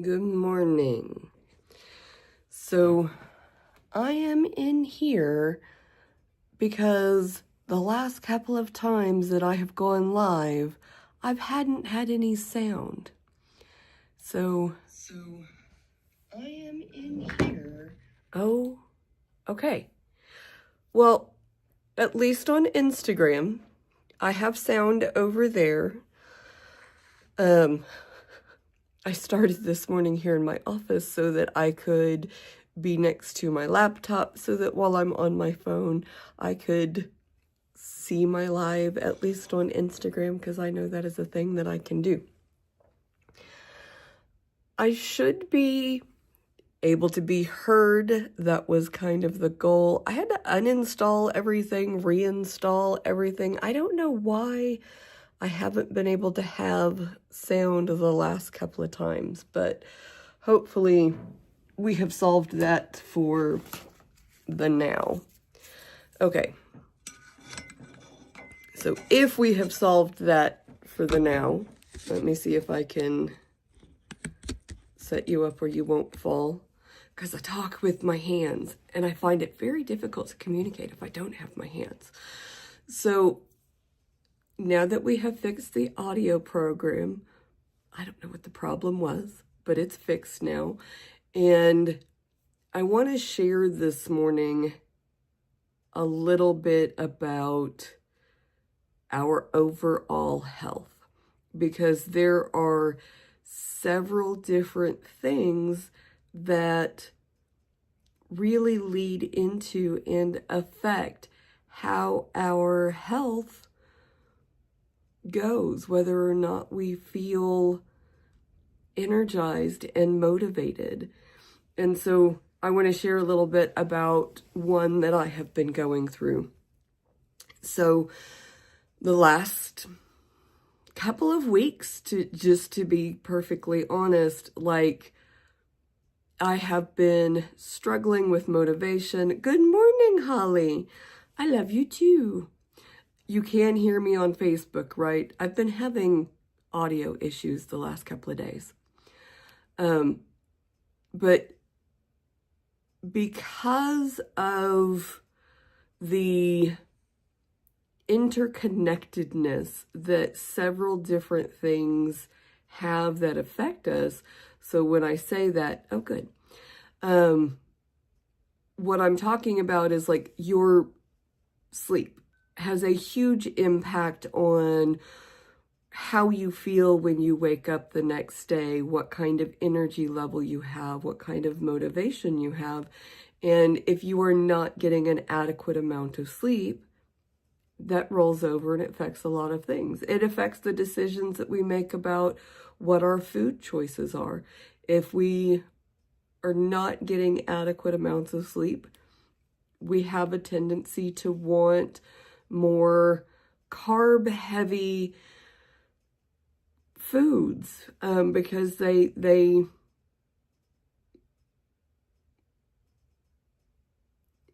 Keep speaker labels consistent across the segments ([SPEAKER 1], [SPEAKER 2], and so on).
[SPEAKER 1] Good morning. So I am in here because the last couple of times that I have gone live, I hadn't had any sound. So I am in here. Oh, okay. Well, at least on Instagram, I have sound over there. I started this morning here in my office so that I could be next to my laptop so that while I'm on my phone, I could see my live, at least on Instagram, because I know that is a thing that I can do. I should be able to be heard. That was kind of the goal. I had to uninstall everything, reinstall everything. I don't know why I haven't been able to have sound the last couple of times, but hopefully we have solved that for the now. Okay. So if we have solved that for the now, let me see if I can set you up where you won't fall. Because I talk with my hands, and I find it very difficult to communicate if I don't have my hands. So now that we have fixed the audio program, I don't know what the problem was, but it's fixed now. And I want to share this morning a little bit about our overall health, because there are several different things that really lead into and affect how our health goes, whether or not we feel energized and motivated. And so I want to share a little bit about one that I have been going through. So the last couple of weeks, to be perfectly honest, like, I have been struggling with motivation. Good morning, Holly. I love you too. You can hear me on Facebook, right? I've been having audio issues the last couple of days. But because of the interconnectedness that several different things have that affect us, so when I say that, oh good, what I'm talking about is like your sleep has a huge impact on how you feel when you wake up the next day, what kind of energy level you have, what kind of motivation you have. And if you are not getting an adequate amount of sleep, that rolls over and it affects a lot of things. It affects the decisions that we make about what our food choices are. If we are not getting adequate amounts of sleep, we have a tendency to want more carb-heavy foods because they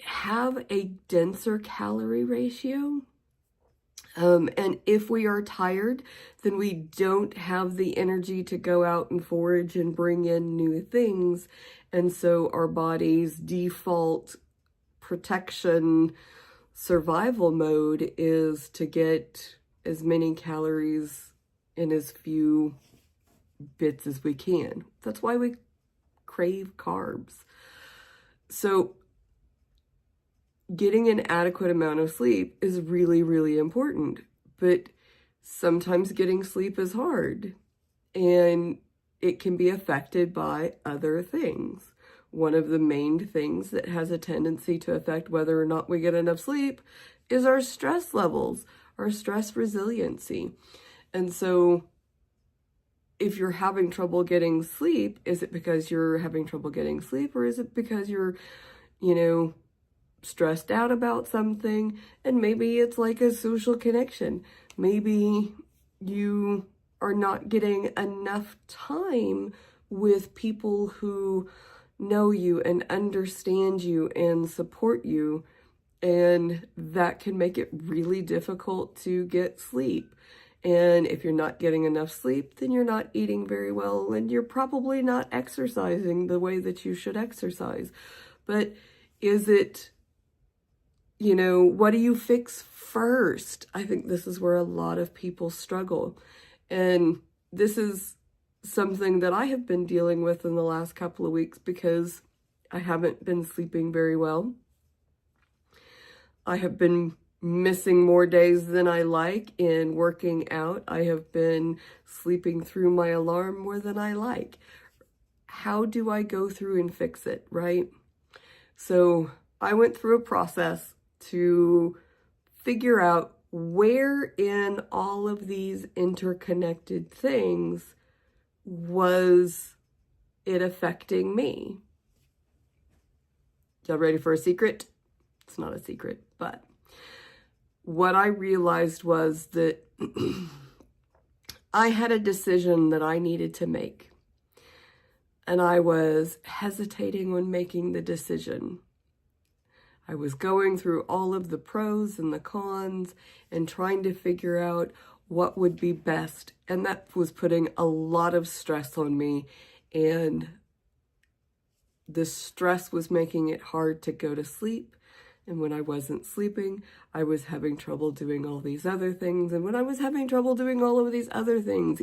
[SPEAKER 1] have a denser calorie ratio. And if we are tired, then we don't have the energy to go out and forage and bring in new things. And so our body's default protection survival mode is to get as many calories in as few bits as we can. That's why we crave carbs. So getting an adequate amount of sleep is really, really important, but sometimes getting sleep is hard and it can be affected by other things. One of the main things that has a tendency to affect whether or not we get enough sleep is our stress levels, our stress resiliency. And so if you're having trouble getting sleep, is it because you're having trouble getting sleep, or is it because you're, stressed out about something? And maybe it's like a social connection. Maybe you are not getting enough time with people who know you and understand you and support you, and that can make it really difficult to get sleep. And if you're not getting enough sleep, then you're not eating very well, and you're probably not exercising the way that you should exercise. But is it, what do you fix first? I think this is where a lot of people struggle. And this is something that I have been dealing with in the last couple of weeks because I haven't been sleeping very well. I have been missing more days than I like in working out. I have been sleeping through my alarm more than I like. How do I go through and fix it, right? So I went through a process to figure out where in all of these interconnected things was it affecting me. Y'all ready for a secret? It's not a secret, but what I realized was that I had a decision that I needed to make, and I was hesitating when making the decision. I was going through all of the pros and the cons and trying to figure out what would be best, and that was putting a lot of stress on me, and the stress was making it hard to go to sleep. And when I wasn't sleeping, I was having trouble doing all these other things. And when I was having trouble doing all of these other things,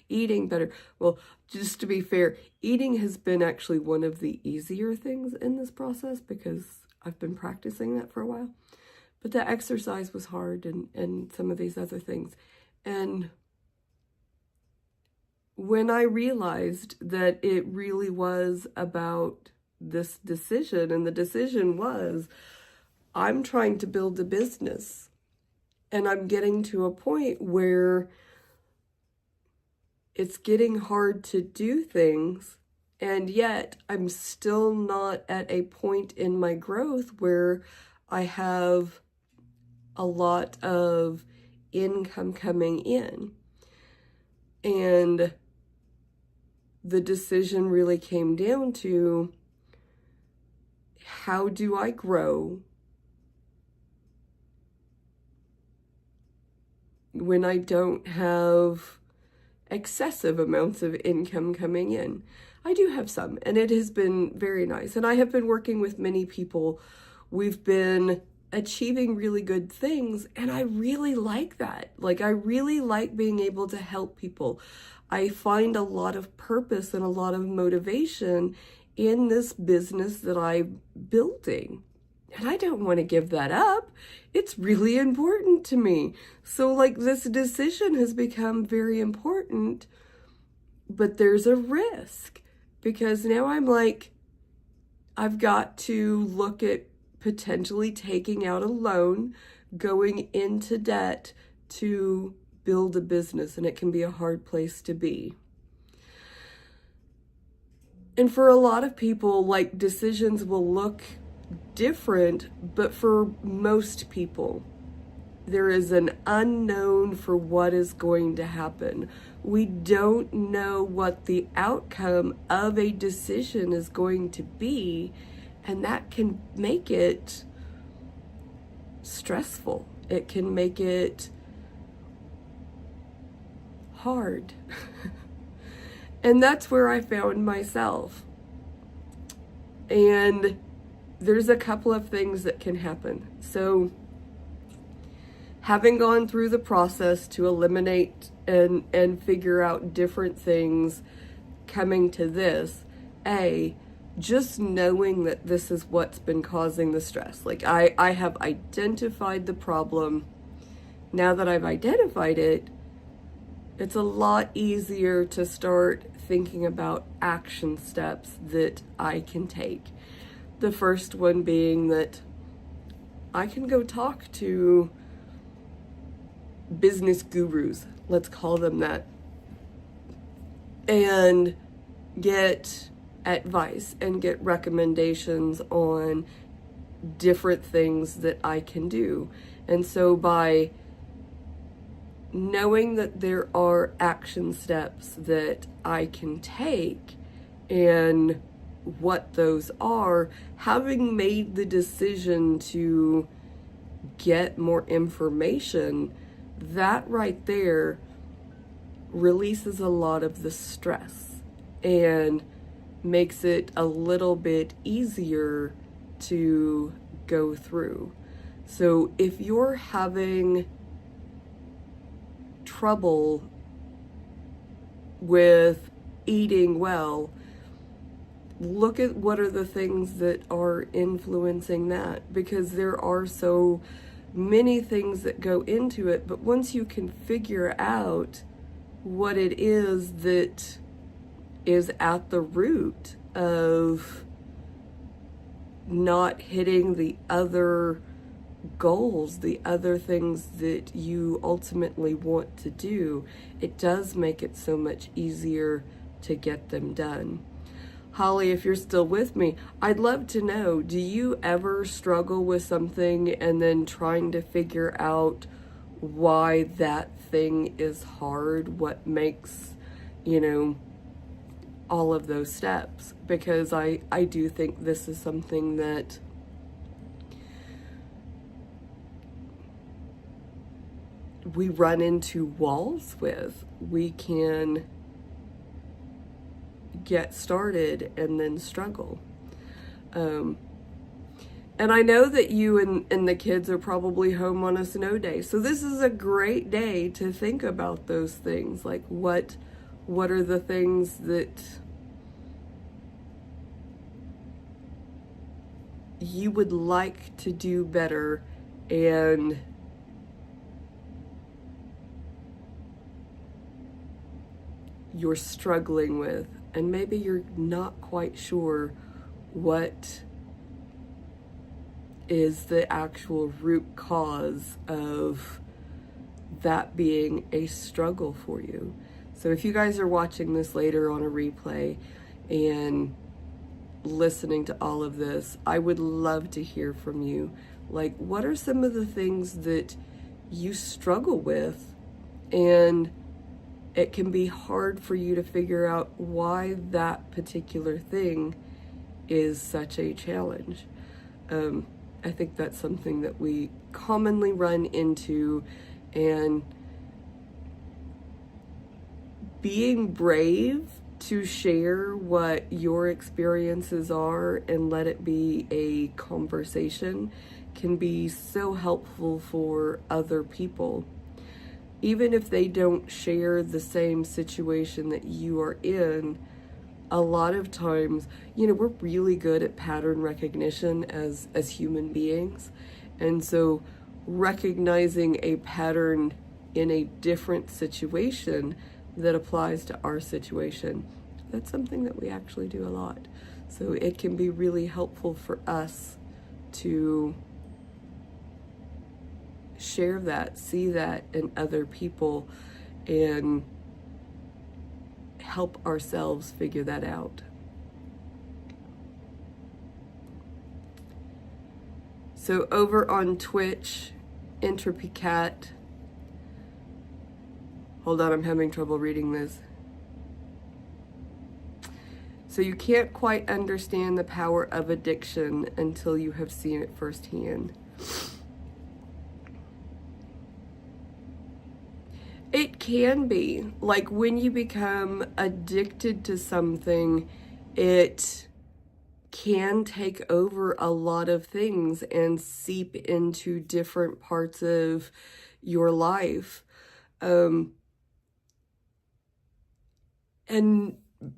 [SPEAKER 1] eating better. Well, just to be fair, eating has been actually one of the easier things in this process because I've been practicing that for a while. But the exercise was hard and some of these other things. And when I realized that it really was about this decision, and the decision was, I'm trying to build a business, and I'm getting to a point where it's getting hard to do things, and yet I'm still not at a point in my growth where I have a lot of income coming in. And the decision really came down to, how do I grow when I don't have excessive amounts of income coming in? I do have some, and it has been very nice. And I have been working with many people. We've been achieving really good things, and I really like that. Like, I really like being able to help people. I find a lot of purpose and a lot of motivation in this business that I'm building. And I don't want to give that up. It's really important to me. So this decision has become very important, but there's a risk because now I've got to look at potentially taking out a loan, going into debt to build a business, and it can be a hard place to be. And for a lot of people, decisions will look different, but for most people, there is an unknown for what is going to happen. We don't know what the outcome of a decision is going to be, and that can make it stressful. It can make it hard. And that's where I found myself. And there's a couple of things that can happen. So, having gone through the process to eliminate and figure out different things, coming to this, just knowing that this is what's been causing the stress. I have identified the problem. Now that I've identified it, it's a lot easier to start thinking about action steps that I can take. The first one being that I can go talk to business gurus, let's call them that, and get advice and get recommendations on different things that I can do. And so by knowing that there are action steps that I can take and what those are, having made the decision to get more information, that right there releases a lot of the stress and makes it a little bit easier to go through. So if you're having trouble with eating well, look at what are the things that are influencing that, because there are so many things that go into it. But once you can figure out what it is that is at the root of not hitting the other goals, the other things that you ultimately want to do, it does make it so much easier to get them done. Holly, if you're still with me, I'd love to know, do you ever struggle with something and then trying to figure out why that thing is hard? What makes, all of those steps? Because I do think this is something that we run into walls with. We can get started and then struggle. And I know that you and the kids are probably home on a snow day. So this is a great day to think about those things. Like what are the things that you would like to do better and you're struggling with, and maybe you're not quite sure what is the actual root cause of that being a struggle for you. So if you guys are watching this later on a replay and listening to all of this, I would love to hear from you. Like, what are some of the things that you struggle with, and it can be hard for you to figure out why that particular thing is such a challenge. I think that's something that we commonly run into, and being brave to share what your experiences are and let it be a conversation can be so helpful for other people. Even if they don't share the same situation that you are in, a lot of times, we're really good at pattern recognition as human beings. And so recognizing a pattern in a different situation that applies to our situation, that's something that we actually do a lot. So it can be really helpful for us to share that, see that in other people, and help ourselves figure that out. So over on Twitch, Entropy Cat, hold on, I'm having trouble reading this. So you can't quite understand the power of addiction until you have seen it firsthand. It can be. Like, when you become addicted to something, it can take over a lot of things and seep into different parts of your life. And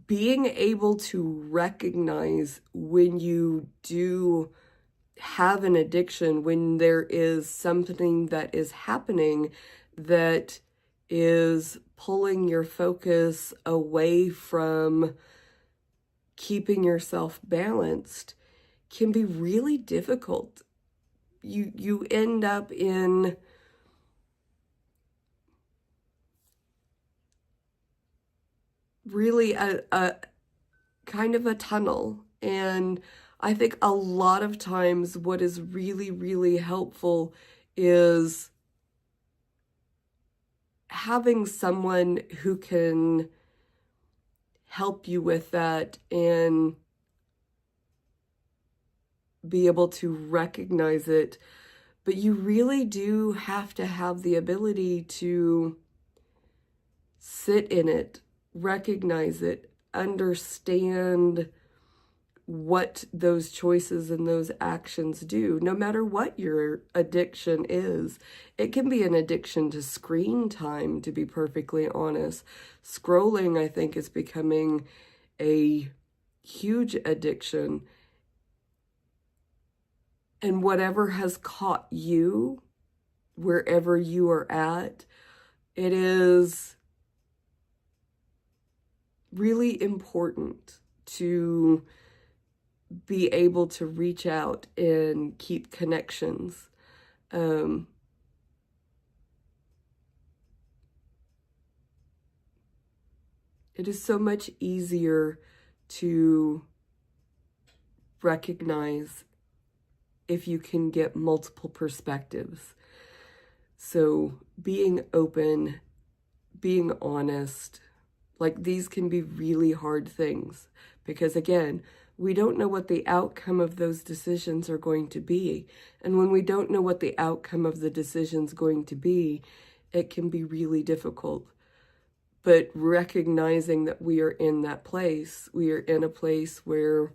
[SPEAKER 1] being able to recognize when you do have an addiction, when there is something that is happening that is pulling your focus away from keeping yourself balanced, can be really difficult. You end up in really a kind of a tunnel. And I think a lot of times what is really, really helpful is having someone who can help you with that and be able to recognize it. But you really do have to have the ability to sit in it, recognize it, understand what those choices and those actions do, no matter what your addiction is. It can be an addiction to screen time, to be perfectly honest. Scrolling, I think, is becoming a huge addiction. And whatever has caught you, wherever you are at, it is really important to be able to reach out and keep connections. It is so much easier to recognize if you can get multiple perspectives. So being open, being honest, like these can be really hard things because, again, we don't know what the outcome of those decisions are going to be. And when we don't know what the outcome of the decision's going to be, it can be really difficult. But recognizing that we are in that place, we are in a place where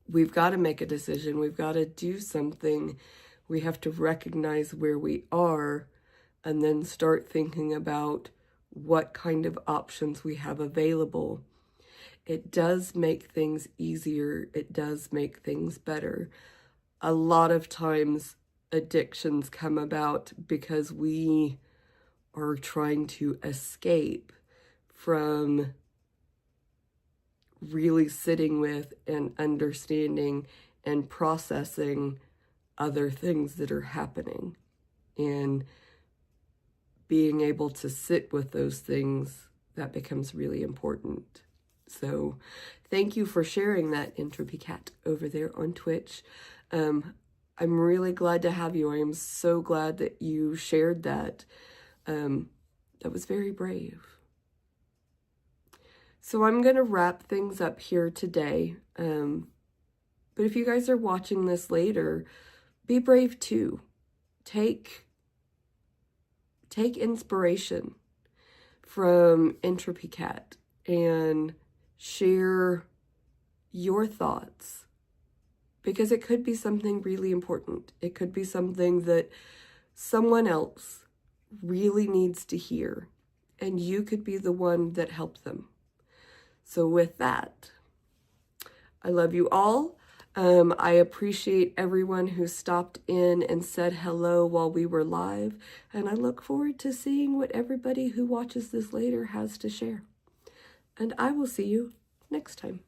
[SPEAKER 1] we've got to make a decision, we've got to do something, we have to recognize where we are, and then start thinking about what kind of options we have available. It does make things easier. It does make things better. A lot of times addictions come about because we are trying to escape from really sitting with and understanding and processing other things that are happening, and being able to sit with those things, that becomes really important. So thank you for sharing that, Entropy Cat, over there on Twitch. I'm really glad to have you. I am so glad that you shared that. That was very brave. So I'm going to wrap things up here today. But if you guys are watching this later, be brave too. Take inspiration from Entropy Cat and share your thoughts, because it could be something really important. It could be something that someone else really needs to hear, and you could be the one that helped them. So with that, I love you all. I appreciate everyone who stopped in and said hello while we were live, and I look forward to seeing what everybody who watches this later has to share. And I will see you next time.